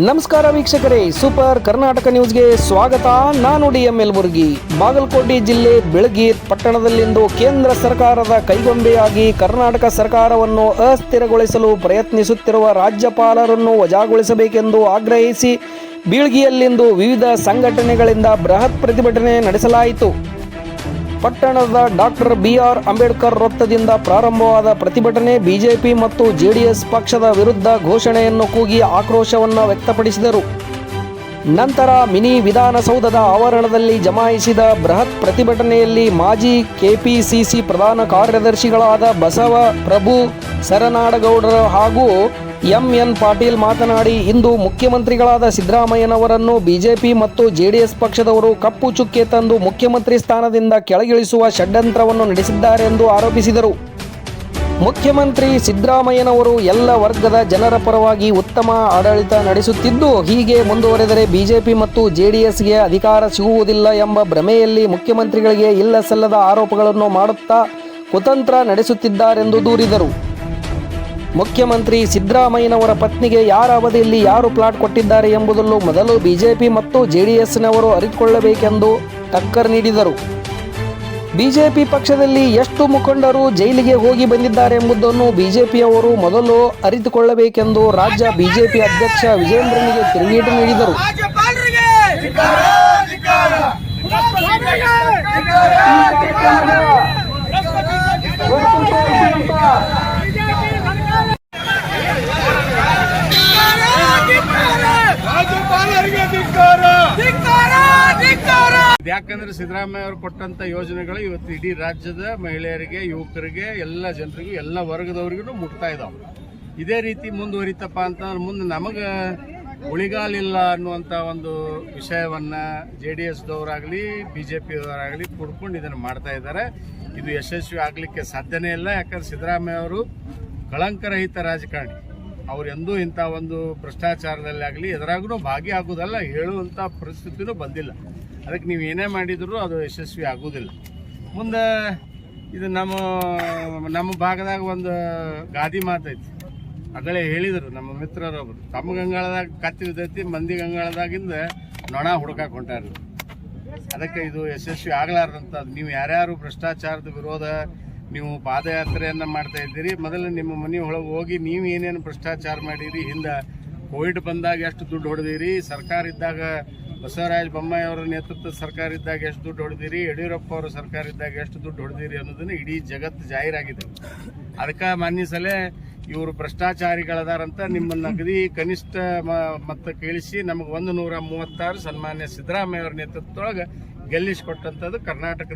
ನಮಸ್ಕಾರ ವೀಕ್ಷಕರೇ, ಸೂಪರ್ ಕರ್ನಾಟಕ ನ್ಯೂಸ್ಗೆ ಸ್ವಾಗತ. ನಾನು DML ಮುರುಗಿ. ಬಾಗಲಕೋಟೆ ಜಿಲ್ಲೆ ಬೆಳಗೀರ್ ಪಟ್ಟಣದಲ್ಲಿಂದು ಕೇಂದ್ರ ಸರ್ಕಾರದ ಕೈಗೊಂಬೆಯಾಗಿ ಕರ್ನಾಟಕ ಸರ್ಕಾರವನ್ನು ಅಸ್ಥಿರಗೊಳಿಸಲು ಪ್ರಯತ್ನಿಸುತ್ತಿರುವ ರಾಜ್ಯಪಾಲರನ್ನು ವಜಾಗೊಳಿಸಬೇಕೆಂದು ಆಗ್ರಹಿಸಿ ಬೀಳ್ಗಿಯಲ್ಲಿಂದು ವಿವಿಧ ಸಂಘಟನೆಗಳಿಂದ ಬೃಹತ್ ಪ್ರತಿಭಟನೆ ನಡೆಸಲಾಯಿತು. ಪಟ್ಟಣದ ಡಾಕ್ಟರ್ BR ಅಂಬೇಡ್ಕರ್ ವೃತ್ತದಿಂದ ಪ್ರಾರಂಭವಾದ ಪ್ರತಿಭಟನೆ ಬಿಜೆಪಿ ಮತ್ತು JDS ಪಕ್ಷದ ವಿರುದ್ಧ ಘೋಷಣೆಯನ್ನು ಕೂಗಿ ಆಕ್ರೋಶವನ್ನು ವ್ಯಕ್ತಪಡಿಸಿದರು. ನಂತರ ಮಿನಿ ವಿಧಾನಸೌಧದ ಆವರಣದಲ್ಲಿ ಜಮಾಯಿಸಿದ ಬೃಹತ್ ಪ್ರತಿಭಟನೆಯಲ್ಲಿ ಮಾಜಿ KPCC ಪ್ರಧಾನ ಕಾರ್ಯದರ್ಶಿಗಳಾದ ಬಸವ ಪ್ರಭು ಸರನಾಡಗೌಡರು ಹಾಗೂ MN ಪಾಟೀಲ್ ಮಾತನಾಡಿ, ಇಂದು ಮುಖ್ಯಮಂತ್ರಿಗಳಾದ ಸಿದ್ದರಾಮಯ್ಯನವರನ್ನು ಬಿಜೆಪಿ ಮತ್ತು JDS ಪಕ್ಷದವರು ಕಪ್ಪು ಚುಕ್ಕೆ ತಂದು ಮುಖ್ಯಮಂತ್ರಿ ಸ್ಥಾನದಿಂದ ಕೆಳಗಿಳಿಸುವ ಷಡ್ಯಂತ್ರವನ್ನು ನಡೆಸಿದ್ದಾರೆ ಎಂದು ಆರೋಪಿಸಿದರು. ಮುಖ್ಯಮಂತ್ರಿ ಸಿದ್ದರಾಮಯ್ಯನವರು ಎಲ್ಲ ವರ್ಗದ ಜನರ ಪರವಾಗಿ ಉತ್ತಮ ಆಡಳಿತ ನಡೆಸುತ್ತಿದ್ದು, ಹೀಗೆ ಮುಂದುವರೆದರೆ ಬಿಜೆಪಿ ಮತ್ತು JDSಗೆ ಅಧಿಕಾರ ಸಿಗುವುದಿಲ್ಲ ಎಂಬ ಭ್ರಮೆಯಲ್ಲಿ ಮುಖ್ಯಮಂತ್ರಿಗಳಿಗೆ ಇಲ್ಲ ಸಲ್ಲದ ಆರೋಪಗಳನ್ನು ಮಾಡುತ್ತಾ ಕುತಂತ್ರ ನಡೆಸುತ್ತಿದ್ದಾರೆಂದು ದೂರಿದರು. ಮುಖ್ಯಮಂತ್ರಿ ಸಿದ್ದರಾಮಯ್ಯನವರ ಪತ್ನಿಗೆ ಯಾರ ಅವಧಿಯಲ್ಲಿ ಯಾರು ಪ್ಲಾಟ್ ಕೊಟ್ಟಿದ್ದಾರೆ ಎಂಬುದನ್ನು ಮೊದಲು ಬಿಜೆಪಿ ಮತ್ತು JDSನವರು ಅರಿತುಕೊಳ್ಳಬೇಕೆಂದು ಟಕ್ಕರ್ ನೀಡಿದರು. ಬಿಜೆಪಿ ಪಕ್ಷದಲ್ಲಿ ಎಷ್ಟು ಮುಖಂಡರು ಜೈಲಿಗೆ ಹೋಗಿ ಬಂದಿದ್ದಾರೆ ಎಂಬುದನ್ನು ಬಿಜೆಪಿಯವರು ಮೊದಲು ಅರಿತುಕೊಳ್ಳಬೇಕೆಂದು ರಾಜ್ಯ ಬಿಜೆಪಿ ಅಧ್ಯಕ್ಷ ವಿಜೇಂದ್ರನಿಗೆ ತಿರುಗೇಟು ನೀಡಿದರು. ಯಾಕಂದ್ರೆ ಸಿದ್ದರಾಮಯ್ಯ ಅವರು ಕೊಟ್ಟಂತ ಯೋಜನೆಗಳು ಇವತ್ತು ಇಡೀ ರಾಜ್ಯದ ಮಹಿಳೆಯರಿಗೆ, ಯುವಕರಿಗೆ, ಎಲ್ಲ ಜನರಿಗೂ, ಎಲ್ಲ ವರ್ಗದವರಿಗೂ ಮುಟ್ತಾ ಇದಾವೆ. ಇದೇ ರೀತಿ ಮುಂದುವರಿತಪ್ಪ ಅಂತಂದ್ರೆ ಮುಂದೆ ನಮಗೆ ಉಳಿಗಾಲಿಲ್ಲ ಅನ್ನುವಂಥ ಒಂದು ವಿಷಯವನ್ನ JDSದವರಾಗಲಿ BJPಯವರಾಗಲಿ ಕುಡ್ಕೊಂಡು ಇದನ್ನು ಮಾಡ್ತಾ ಇದ್ದಾರೆ. ಇದು ಯಶಸ್ವಿ ಆಗಲಿಕ್ಕೆ ಸಾಧ್ಯನೇ ಇಲ್ಲ. ಯಾಕಂದ್ರೆ ಸಿದ್ದರಾಮಯ್ಯ ಅವರು ಕಳಂಕರಹಿತ ರಾಜಕಾರಣಿ. ಅವ್ರು ಎಂದೂ ಇಂಥ ಒಂದು ಭ್ರಷ್ಟಾಚಾರದಲ್ಲಿ ಆಗಲಿ ಎದುರಾಗೂ ಭಾಗಿಯಾಗೋದಲ್ಲ, ಹೇಳುವಂಥ ಪರಿಸ್ಥಿತಿನೂ ಬಂದಿಲ್ಲ. ಅದಕ್ಕೆ ನೀವು ಏನೇ ಮಾಡಿದರೂ ಅದು ಯಶಸ್ವಿ ಆಗೋದಿಲ್ಲ. ಮುಂದೆ ಇದು ನಮ್ಮ ಭಾಗದಾಗ ಒಂದು ಗಾದಿ ಮಾತೈತಿ, ಆಗಲೇ ಹೇಳಿದರು ನಮ್ಮ ಮಿತ್ರರೊಬ್ಬರು, ತಮ್ಮ ಗಂಗಾಳದಾಗ ಕತ್ತಿ ಬಿದ್ದೈತಿ, ಮಂದಿ ಗಂಗಾಳದಾಗಿಂದ ನೊಣ ಹುಡುಕಾಕ್ ಹೊಂಟಾರ. ಅದಕ್ಕೆ ಇದು ಯಶಸ್ವಿ ಆಗಲಾರ್ದಂಥದ್ದು. ನೀವು ಯಾರ್ಯಾರು ಭ್ರಷ್ಟಾಚಾರದ ವಿರೋಧ ನೀವು ಪಾದಯಾತ್ರೆಯನ್ನು ಮಾಡ್ತಾ ಇದ್ದೀರಿ, ಮೊದಲು ನಿಮ್ಮ ಮನೆ ಒಳಗೆ ಹೋಗಿ ನೀವು ಏನೇನು ಭ್ರಷ್ಟಾಚಾರ ಮಾಡಿರಿ, ಹಿಂದೆ ಕೋವಿಡ್ ಬಂದಾಗ ಎಷ್ಟು ದುಡ್ಡು ಹೊಡೆದಿರಿ, ಸರ್ಕಾರ ಇದ್ದಾಗ ಬಸವರಾಜ ಬೊಮ್ಮಾಯಿ ಅವರ ನೇತೃತ್ವದ ಸರ್ಕಾರ ಇದ್ದಾಗ ಎಷ್ಟು ದುಡ್ಡು ಹೊಡೆದಿರಿ, ಯಡಿಯೂರಪ್ಪ ಅವರ ಸರ್ಕಾರ ಇದ್ದಾಗ ಎಷ್ಟು ದುಡ್ಡು ಹೊಡೆದಿರಿ ಅನ್ನೋದನ್ನು ಇಡೀ ಜಗತ್ತು ಜಾಹೀರಾಗಿದೆ. ಅದಕ್ಕೆ ಮಾನ್ಯ ಸಲಹೆ ಇವರು ಭ್ರಷ್ಟಾಚಾರಿಗಳದಾರಂತ ನಿಮ್ಮನ್ನು ಅಗದಿ ಕನಿಷ್ಠ ಮತ ಕೇಳಿಸಿ ನಮಗೆ 136 ಸನ್ಮಾನ್ಯ ಸಿದ್ದರಾಮಯ್ಯ ಅವರ ನೇತೃತ್ವದೊಳಗೆ ಗೆಲ್ಲಿಸಿಕೊಟ್ಟಂಥದ್ದು ಕರ್ನಾಟಕ